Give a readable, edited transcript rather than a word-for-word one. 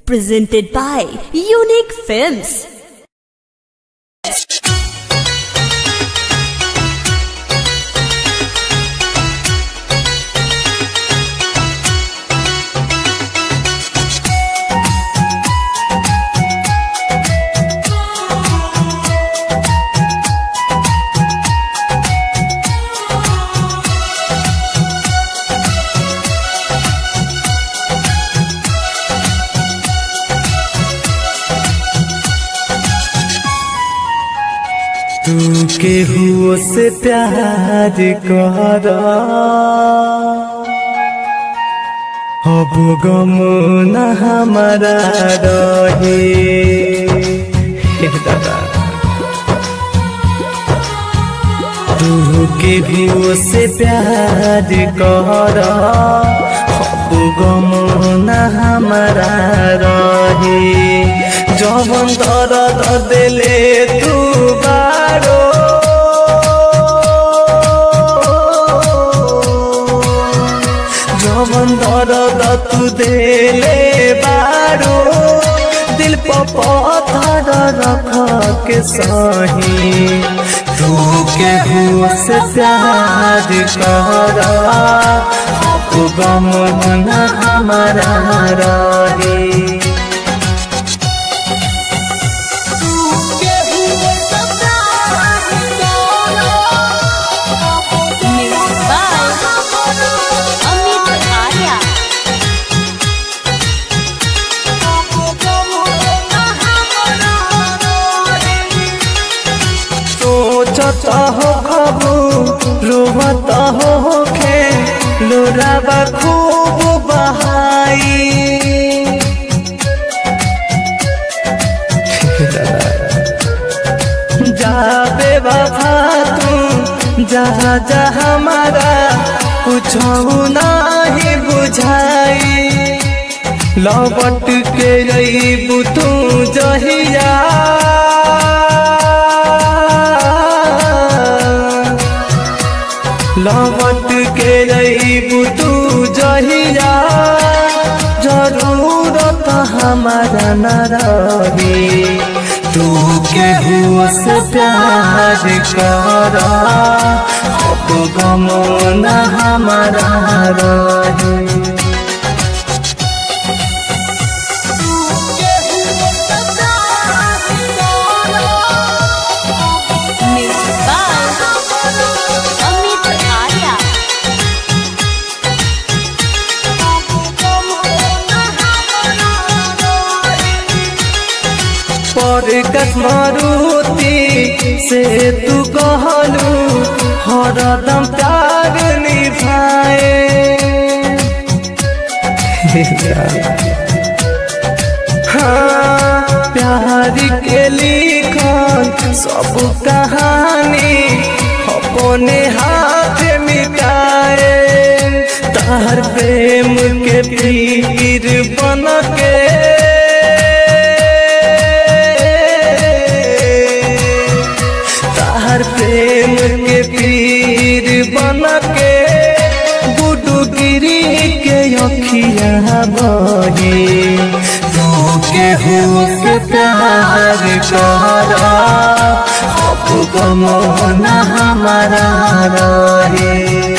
Presented by Unique Films. तू केहू से प्यार कर अब गम न हमारा रहे। तू केहू से प्यार कर अब गम न हमारा रहे। जवन दर्द दिले तू बारो जवन दर्द तू दिले बारो दिल पर पत्थर रख के सही। तू केहू से प्यार कर अब गम न हमारा रहे। सोचता हो खबू रोवता हो खे लोराबा खूब बहाई। जाबे बाबा तू जहाँ जहाँ हमारा कुछ नहीं बुझाई। लौट के रही तू जहिया लौट के रही तू जहिया जरूरत हमारा न रही। तू केहू से प्यार कर अब गम न हमारा रही। मारुति से तू कहलू हरदम प्यार निभाए। हाँ प्यार के लिखल सब कहानी अपने हाथ मिटाए। तार प्रेम के पीर बन के प्रेम के पीर बन के गुडू गिरी के अखिया बही। तू केहू के प्यार कर अब गम न हमारा रहे।